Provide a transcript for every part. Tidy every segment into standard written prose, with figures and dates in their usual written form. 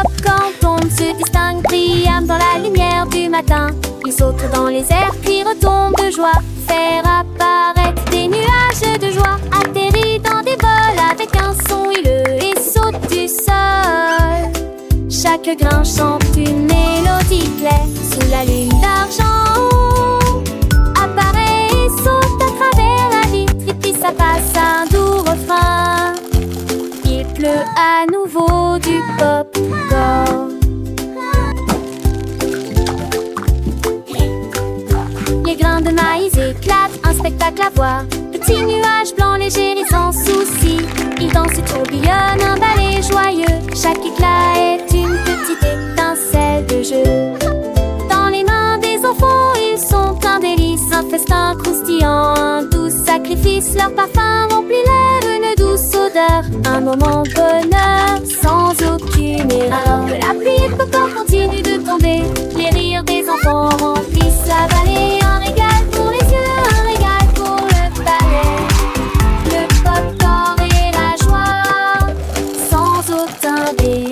pop-corn tombe, se distingue brillamment dans la lumière du matin. Il saute dans les airs puis retombe de joie, faire apparaître des nuages de joie. Atterrit dans des vols avec un son huileux et saute du sol. Chaque grain chante une mélodie claire sous la lune d'argent. Apparaît et saute à travers la vitre et puis ça passe un doux refrain. Il pleut à nouveau du pop-corn. Les grains de maïs éclatent, un spectacle à voir. Petits nuages blancs légers et sans souci. Ils dansent et tourbillonnent, un ballet joyeux. Chaque éclat est une petite étincelle de jeu. Dans les mains des enfants, ils sont un délice, un festin croustillant, un doux sacrifice. Leur parfum remplit l'air, une douce odeur, un moment de bonheur sans aucune erreur. Alors que la pluie de pop-corn continue de tomber, les rires des enfants remplissent la vallée. Un régal pour les yeux, un régal pour le palais. Le pop-corn et la joie, sans aucun délai.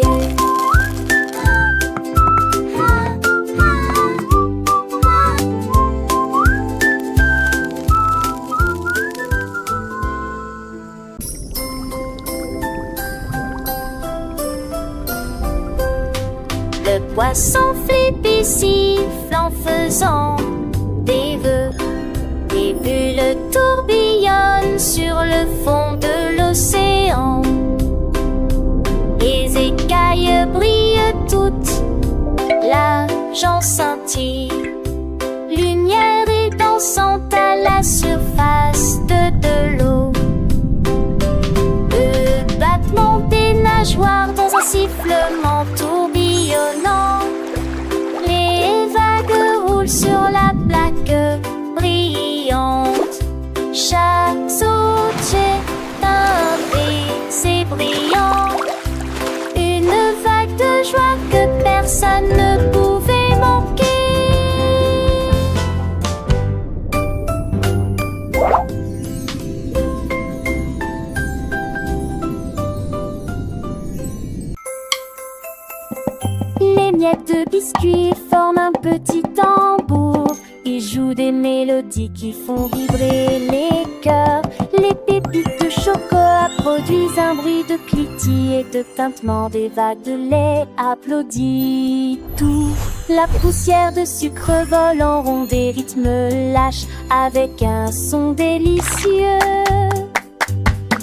Le poisson flippe siffle en faisant des vœux. Des bulles tourbillonnent sur le fond de l'océan. Les écailles brillent toutes, l'argent scintille. Lumière et dansante à la surface de l'eau. Le battement des nageoires dans un sifflement tourbillonnant. Les vagues roulent sur la plaque brillante. Chaque saut jette un baiser brillant. Une vague de joie que personne ne pouvait manquer. Les miettes de biscuits forment un petit tambour. Ils jouent des mélodies qui font vibrer les cœurs. Les pépites de chocolat produisent un bruit de cliquetis et de tintement. Des vagues de lait applaudissent tout. La poussière de sucre vole en rond, des rythmes lâches avec un son délicieux.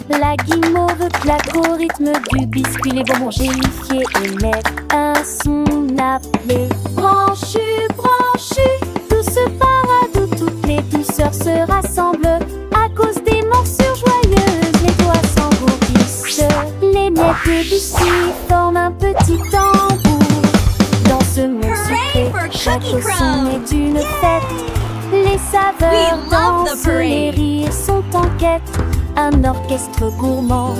La guimauve claque au rythme du biscuit. Les bonbons gélifiés émettent un son appelé branchu, branchu. Tout ce parade où toutes les douceurs se rassemblent à cause des morsures joyeuses. Les doigts s'engourdissent. Les miettes de biscuit forment un petit tambour. Dans ce monde sucré, chaque son est une fête. Les saveurs dansent, les rires sont en quête. Un orchestre gourmand,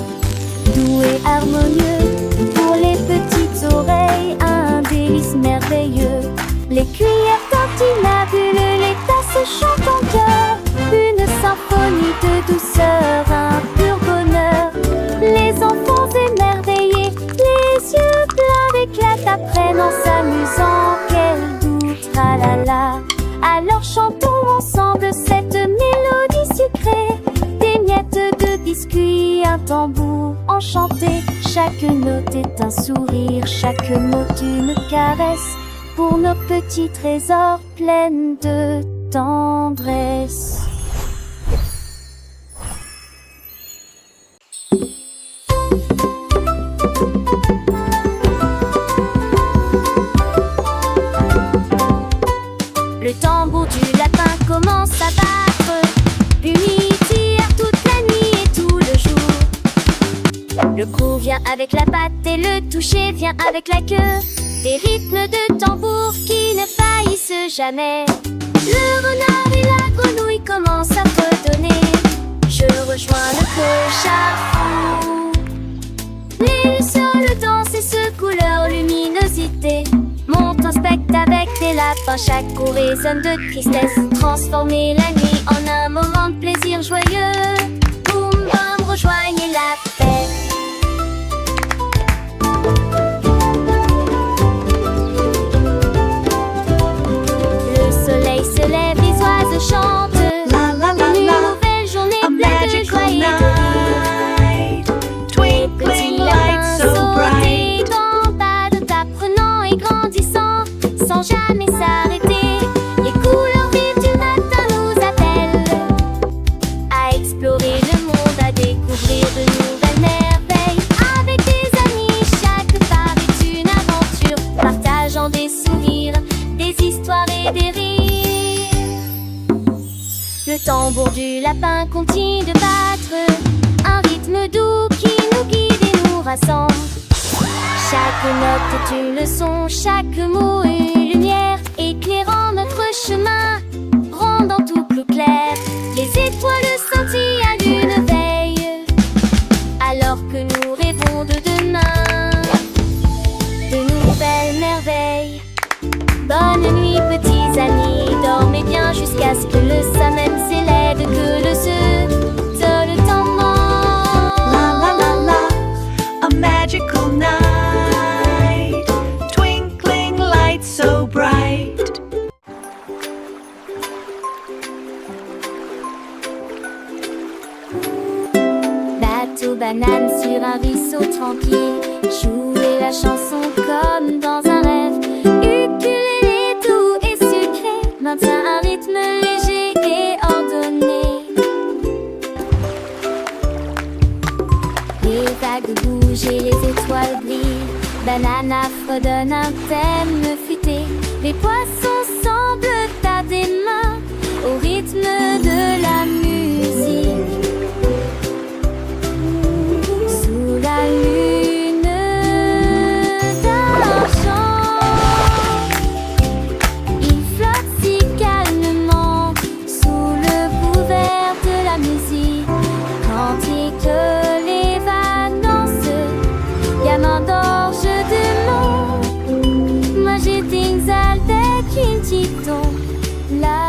doux et harmonieux. Pour les petites oreilles, un délice merveilleux. Les cuillères tintinabulent, les tasses chantent en chœur. Une symphonie de douceur, un pur bonheur. Les enfants émerveillés, les yeux pleins d'éclat, apprennent en s'amusant. Quel doux tralala. Alors chantons ensemble cette mélodie sucrée. Des miettes de biscuits, un tambour enchanté. Chaque note est un sourire, chaque mot une caresse. Pour nos petits trésors pleins de tendresse. Le tambour du lapin commence à battre, puis il tire toute la nuit et tout le jour. Le coup vient avec la patte et le toucher vient avec la queue. Des rythmes de tambour qui ne faillissent jamais. Le renard et la grenouille commencent à fredonner. Je rejoins le clochard fou. Les lucioles dansent et secouent leur luminosité. Monte un spectacle avec des lapins, chaque coup résonne de tristesse. Transformer la nuit en un moment de plaisir joyeux. Boum bam, rejoignez la fête. Le tambour du lapin continue de battre, un rythme doux qui nous guide et nous rassemble. Chaque note est une leçon, chaque mot une lumière, éclairant notre chemin, rendant tout plus clair. Les étoiles scintillent à lune veille, alors que nous rêvons de demain, de nouvelles merveilles. Bonne nuit petits amis, dormez bien jusqu'à ce que le soleil s'élève, que le seul temps mort. La la la la, a magical night, twinkling lights so bright. Bateau banane sur un ruisseau tranquille, jouer la chanson comme dans un rêve. Ukulélé doux et sucré maintient un rythme léger et ordonné. Les vagues bougent et les étoiles brillent, Banana fredonne un thème futé. Les poissons semblent à des mains au rythme de la musique. Sous la lune d'argent, il flotte si calmement sous le couvert de la musique. Cantique les vagues dansent, gamin d'orge de monde. Moi j'ai things avec une petite tombe. La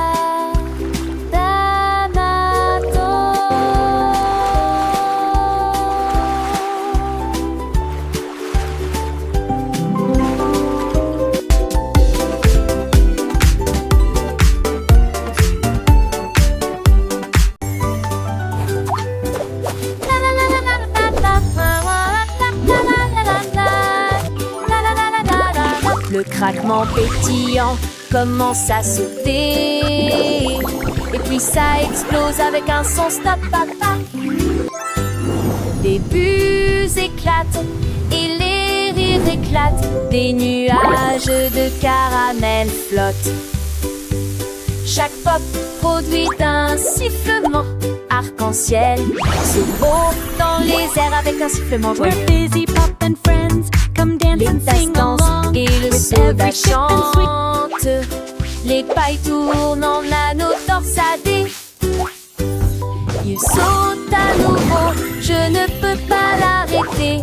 Le craquement pétillant commence à sauter, et puis ça explose avec un son stop papa. Des bulles éclatent et les rires éclatent, des nuages de caramel flottent. Chaque pop produit un sifflement arc-en-ciel, c'est beau dans les airs avec un sifflement joyeux. We're busy poppin' friends, come dance Les and tasses sing dansent along. et le With soda every ship and sweet. chante. Les pailles tournent en anneaux torsadés. Il saute à nouveau, je ne peux pas l'arrêter.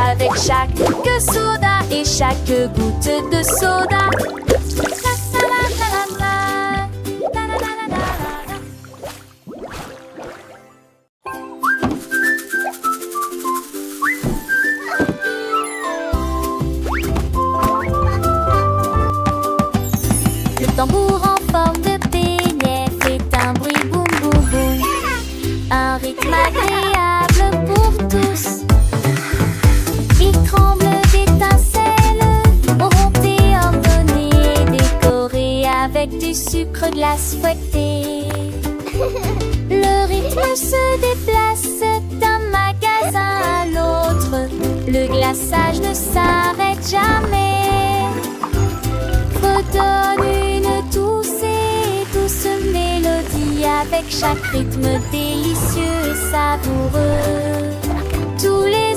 Avec chaque soda et chaque goutte de soda. Le tambour en forme de beignet fait un bruit boum boum boum. Un rythme agréable pour tous. Il tremble d'étincelles, auront et ordonné, décoré avec du sucre glace fouetté. Le rythme se déplace d'un magasin à l'autre. Le glaçage ne s'arrête jamais. Redonne une douce et douce mélodie avec chaque rythme délicieux et savoureux. Tous les